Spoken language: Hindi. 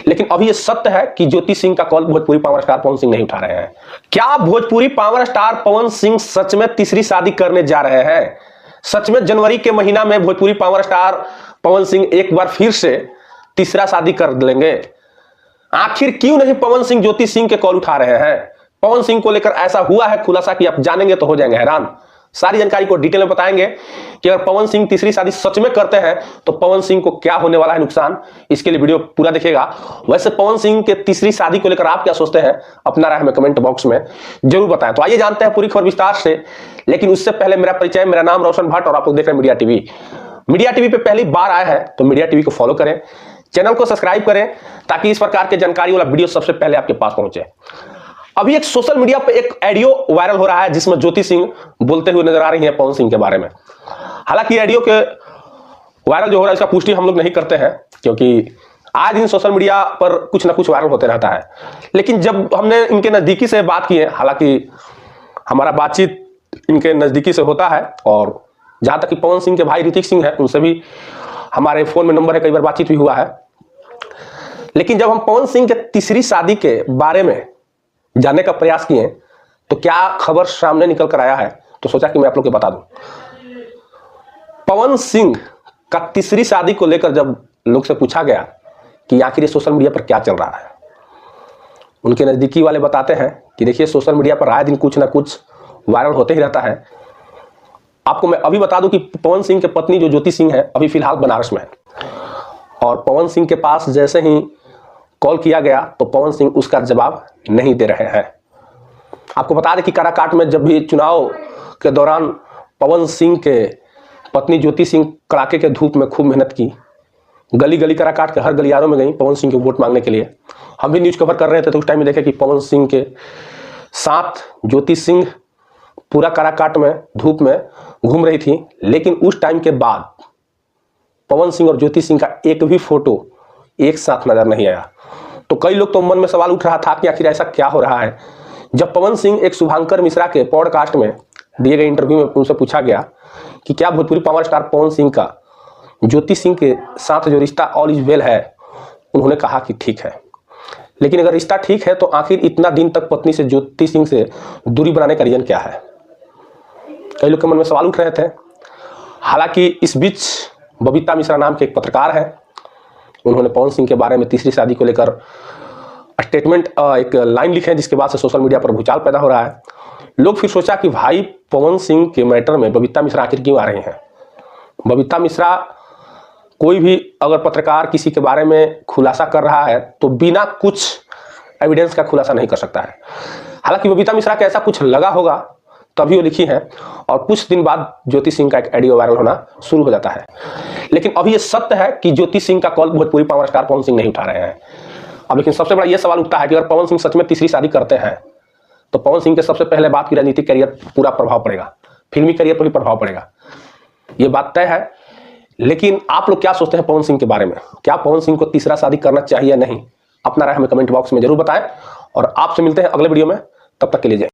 लेकिन अभी ये सत्य है कि ज्योति सिंह का call Bhojpuri power star Pawan Singh नहीं उठा रहे हैं। क्या भोजपुरी पावर स्टार पवन सिंह सच में तीसरी शादी करने जा रहे हैं? सच में जनवरी के महीना में भोजपुरी पावर स्टार पवन सिंह एक बार फिर से तीसरा शादी कर लेंगे? आखिर क्यों नहीं पवन सिंह ज्योति सिंह के कॉल उठा रहे हैं? पवन सिंह को लेकर ऐसा हुआ है खुलासा कि आप जानेंगे तो हो जाएंगे हैरान। सारी जानकारी को डिटेल में बताएंगे कि अगर पवन सिंह तीसरी शादी सच में करते हैं तो पवन सिंह को क्या होने वाला है नुकसान। इसके लिए वीडियो पूरा देखिएगा। वैसे पवन सिंह के तीसरी शादी को लेकर आप क्या सोचते हैं, अपना राय हमें कमेंट बॉक्स में जरूर बताएं। तो आइए जानते हैं पूरी खबर विस्तार से। लेकिन उससे पहले मेरा परिचय, मेरा नाम रोशन भट्ट और आप लोग देख रहे हैं मीडिया टीवी। मीडिया टीवी पे पहली बार आए हैं तो मीडिया टीवी को फॉलो करें, चैनल को सब्सक्राइब करें ताकि इस प्रकार के जानकारी वाला वीडियो सबसे पहले आपके पास पहुंचे। अभी एक सोशल मीडिया पे एक ऑडियो वायरल हो रहा है जिसमें ज्योति सिंह बोलते हुए नजर आ रही हैं पवन सिंह के बारे में। हालांकि ऑडियो के वायरल जो हो रहा है इसका पुष्टि हम लोग नहीं करते हैं, क्योंकि आज दिन सोशल मीडिया पर कुछ ना कुछ वायरल होते रहता है। लेकिन जब हमने इनके नजदीकी से बात की है, हालांकि हमारा बातचीत इनके नजदीकी से होता है, और जहां तक कि पवन सिंह के भाई ऋतिक सिंह है उनसे भी हमारे फोन में नंबर है, कई बार बातचीत भी हुआ है। लेकिन जब हम पवन सिंह के तीसरी शादी के बारे में जानने का प्रयास किए तो क्या खबर सामने निकल कर आया है, तो सोचा कि मैं आप लोग को बता दूं। पवन सिंह का तीसरी शादी को लेकर जब लोग से पूछा गया कि आखिर ये सोशल मीडिया पर क्या चल रहा है, उनके नजदीकी वाले बताते हैं कि देखिए सोशल मीडिया पर आए दिन कुछ ना कुछ वायरल होते ही रहता है। आपको मैं अभी बता दूं कि पवन सिंह की पत्नी जो ज्योति सिंह है अभी फिलहाल बनारस में है, और पवन सिंह के पास जैसे ही कॉल किया गया तो पवन सिंह उसका जवाब नहीं दे रहे हैं। आपको बता दें कि काराकाट में जब भी चुनाव के दौरान पवन सिंह के पत्नी ज्योति सिंह कड़ाके के धूप में खूब मेहनत की, गली गली काराकाट के हर गलियारों में गई पवन सिंह के वोट मांगने के लिए। हम भी न्यूज कवर कर रहे थे तो उस टाइम में देखे कि पवन सिंह के साथ ज्योति सिंह पूरा काराकाट में धूप में घूम रही थी। लेकिन उस टाइम के बाद पवन सिंह और ज्योति सिंह का एक भी फोटो एक साथ नजर नहीं आया। तो कई लोग तो मन में सवाल उठ रहा था कि आखिर ऐसा क्या हो रहा है। जब पवन सिंह एक शुभांकर मिश्रा के पॉडकास्ट में दिए गए इंटरव्यू में उनसे पूछा गया कि क्या भोजपुरी पावर स्टार पवन सिंह का ज्योति सिंह के साथ जो रिश्ता ऑल इज वेल है, उन्होंने कहा कि ठीक है। लेकिन अगर रिश्ता ठीक है तो आखिर इतना दिन तक पत्नी से ज्योति सिंह से दूरी बनाने का रीजन क्या है, कई लोग के मन में सवाल उठ रहे थे। हालांकि इस बीच बबीता मिश्रा नाम के एक पत्रकार है, उन्होंने पवन सिंह के बारे में तीसरी शादी को लेकर स्टेटमेंट एक लाइन लिखे जिसके बाद से सोशल मीडिया पर भूचाल पैदा हो रहा है। लोग फिर सोचा कि भाई पवन सिंह के मैटर में बबीता मिश्रा आखिर क्यों आ रही हैं। बबीता मिश्रा, कोई भी अगर पत्रकार किसी के बारे में खुलासा कर रहा है तो बिना कुछ एविडेंस का खुलासा नहीं कर सकता है। हालांकि बबीता मिश्रा के ऐसा कुछ लगा होगा तभी वो लिखी है, और कुछ दिन बाद ज्योति सिंह का एक ऑडियो वायरल होना शुरू हो जाता है। लेकिन अभी ये सत्य है कि ज्योति सिंह का call Bhojpuri power star Pawan Singh नहीं उठा रहे हैं। अब लेकिन सबसे बड़ा ये सवाल उठता है कि अगर पवन सिंह सच में तीसरी शादी करते हैं तो पवन सिंह के सबसे पहले बात की राजनीतिक करियर पूरा प्रभाव पड़ेगा, फिल्मी करियर पर भी प्रभाव पड़ेगा, ये बात तय है। लेकिन आप लोग क्या सोचते हैं पवन सिंह के बारे में? क्या पवन सिंह को तीसरा शादी करना चाहिए या नहीं? अपना राय हमें कमेंट बॉक्स में जरूर बताएं, और आपसे मिलते हैं अगले वीडियो में। तब तक के लिए जय।